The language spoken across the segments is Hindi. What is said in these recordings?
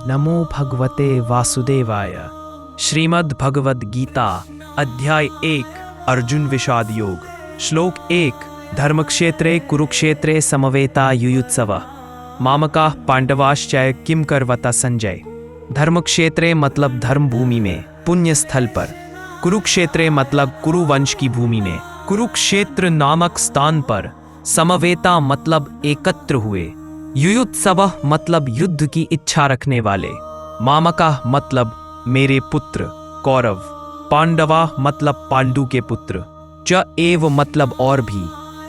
नमो भगवते वासुदेवाय। श्रीमद् भगवद गीता अध्याय 1 अर्जुन विषाद योग। श्लोक 1 धर्मक्षेत्रे कुरुक्षेत्रे समवेता युयुत्सवः मामकाः पांडवाश्चैव किम करवता संजय। धर्मक्षेत्रे मतलब धर्म भूमि में, पुण्य स्थल पर। कुरुक्षेत्रे मतलब कुरुवंश की भूमि में, कुरुक्षेत्र नामक स्थान पर। समवेता मतलब एकत्र हुए। युयुत्सवः मतलब युद्ध की इच्छा रखने वाले। मामका मतलब मेरे पुत्र कौरव। पांडवा मतलब पांडु के पुत्र। च एव मतलब और भी।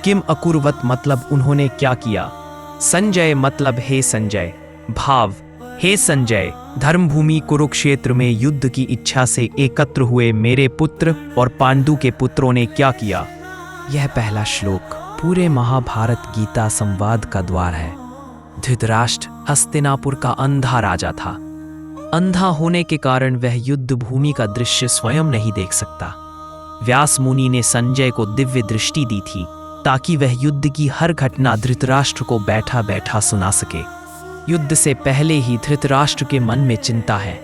किम अकुर्वत मतलब उन्होंने क्या किया। संजय मतलब हे संजय। भाव हे संजय, धर्मभूमि कुरुक्षेत्र में युद्ध की इच्छा से एकत्र हुए मेरे पुत्र और पांडु के पुत्रों ने क्या किया। यह पहला श्लोक पूरे महाभारत गीता संवाद का द्वार है। धृतराष्ट्र हस्तिनापुर का अंधा राजा था। अंधा होने के कारण वह युद्ध भूमि का दृश्य स्वयं नहीं देख सकता। व्यास मुनि ने संजय को दिव्य दृष्टि दी थी ताकि वह युद्ध की हर घटना धृतराष्ट्र को बैठा बैठा सुना सके। युद्ध से पहले ही धृतराष्ट्र के मन में चिंता है।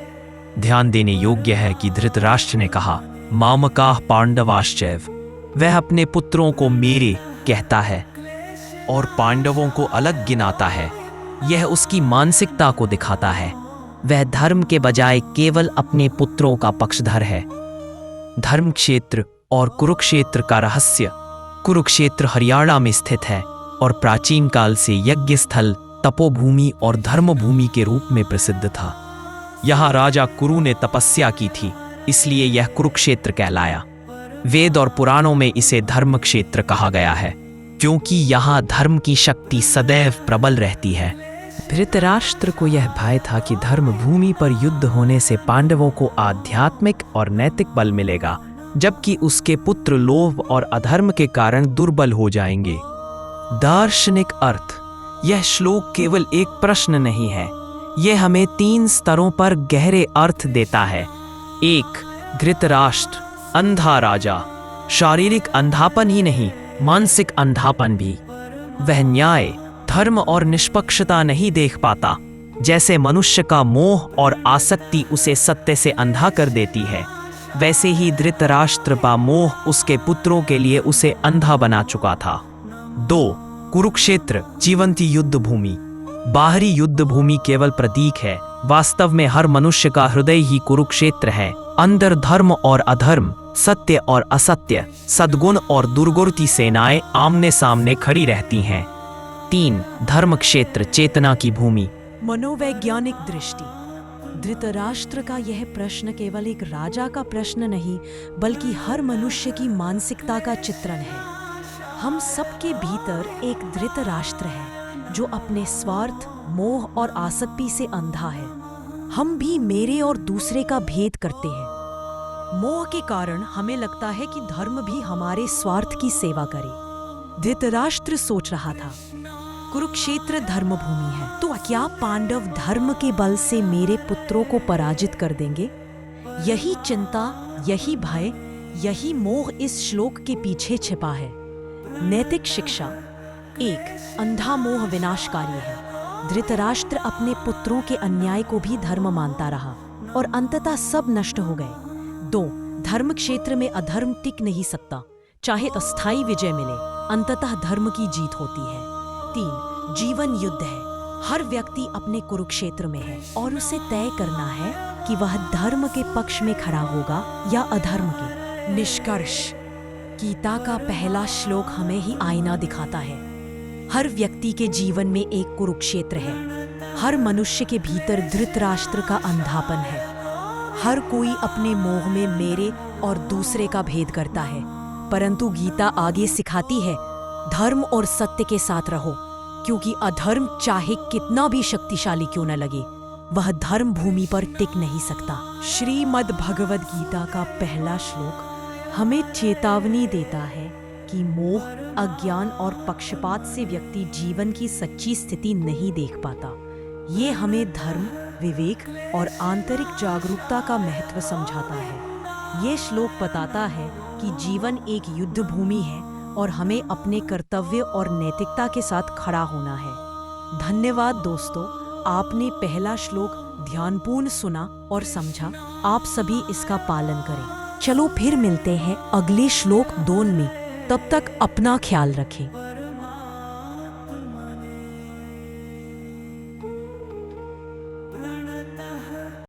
ध्यान देने योग्य है कि धृतराष्ट्र ने कहा मामकाः पांडवाश्चैव। वह अपने पुत्रों को मेरे कहता है और पांडवों को अलग गिनाता है। यह उसकी मानसिकता को दिखाता है। वह धर्म के बजाय केवल अपने पुत्रों का पक्षधर है। धर्म क्षेत्र और कुरुक्षेत्र का रहस्य। कुरुक्षेत्र हरियाणा में स्थित है और प्राचीन काल से यज्ञ स्थल, तपोभूमि और धर्मभूमि के रूप में प्रसिद्ध था। यहाँ राजा कुरु ने तपस्या की थी, इसलिए यह कुरुक्षेत्र कहलाया। वेद और पुराणों में इसे धर्म क्षेत्र कहा गया है, क्योंकि यहाँ धर्म की शक्ति सदैव प्रबल रहती है। धृतराष्ट्र को यह भय था कि धर्म भूमि पर युद्ध होने से पांडवों को आध्यात्मिक और नैतिक बल मिलेगा, जबकि उसके पुत्र लोभ और अधर्म के कारण दुर्बल हो जाएंगे। दार्शनिक अर्थ। यह श्लोक केवल एक प्रश्न नहीं है, यह हमें 3 स्तरों पर गहरे अर्थ देता है। 1 धृतराष्ट्र अंधा राजा। शारीरिक अंधापन ही नहीं, मानसिक अंधापन भी। वह न्याय, धर्म और निष्पक्षता नहीं देख पाता। जैसे मनुष्य का मोह और आसक्ति उसे सत्य से अंधा कर देती है, वैसे ही धृतराष्ट्र का मोह उसके पुत्रों के लिए उसे अंधा बना चुका था। 2 कुरुक्षेत्र जीवंत युद्ध भूमि। बाहरी युद्ध भूमि केवल प्रतीक है, वास्तव में हर मनुष्य का हृदय ही कुरुक्षेत्र है। अंदर धर्म और अधर्म, सत्य और असत्य, सद्गुण और दुर्गुण की सेनाएं आमने सामने खड़ी रहती हैं। 3 धर्म क्षेत्र चेतना की भूमि। मनोवैज्ञानिक दृष्टि। धृतराष्ट्र का यह प्रश्न केवल एक राजा का प्रश्न नहीं, बल्कि हर मनुष्य की मानसिकता का चित्रण है। हम सबके भीतर एक धृतराष्ट्र है जो अपने स्वार्थ, मोह और आसक्ति से अंधा है। हम भी मेरे और दूसरे का भेद करते हैं। मोह के कारण हमें लगता है कि धर्म भी हमारे स्वार्थ की सेवा करे। धृतराष्ट्र सोच रहा था कुरुक्षेत्र धर्मभूमि है, तो क्या पांडव धर्म के बल से मेरे पुत्रों को पराजित कर देंगे। यही चिंता, यही भय, यही मोह इस श्लोक के पीछे छिपा है। नैतिक शिक्षा। 1 अंधा मोह विनाशकारी है। धृतराष्ट्र अपने पुत्रों के अन्याय को भी धर्म मानता रहा और अंततः सब नष्ट हो गए। 2 धर्म क्षेत्र में अधर्म टिक नहीं सकता, चाहे अस्थायी विजय मिले, अंततः धर्म की जीत होती है। 3 जीवन युद्ध है। हर व्यक्ति अपने कुरुक्षेत्र में है और उसे तय करना है कि वह धर्म के पक्ष में खड़ा होगा या अधर्म के। निष्कर्ष। गीता का पहला श्लोक हमें ही आईना दिखाता है। हर व्यक्ति के जीवन में एक कुरुक्षेत्र है। हर मनुष्य के भीतर धृतराष्ट्र का अंधापन है। हर कोई अपने मोह में मेरे और दूसरे का भेद करता है, परंतु गीता आगे सिखाती है धर्म और सत्य के साथ रहो, क्योंकि अधर्म चाहे कितना भी शक्तिशाली क्यों न लगे, वह धर्म भूमि पर टिक नहीं सकता। श्रीमद् भगवद गीता का पहला श्लोक हमें चेतावनी देता है कि मोह, अज्ञान और पक्षपात से व्यक्ति जीवन की सच्ची स्थिति नहीं देख पाता। ये हमें धर्म, विवेक और आंतरिक जागरूकता का महत्व समझाता है। ये श्लोक बताता है कि जीवन एक युद्ध भूमि है और हमें अपने कर्तव्य और नैतिकता के साथ खड़ा होना है। धन्यवाद दोस्तों, आपने पहला श्लोक ध्यानपूर्ण सुना और समझा। आप सभी इसका पालन करें। चलो फिर मिलते हैं अगले श्लोक 2 में। तब तक अपना ख्याल रखें।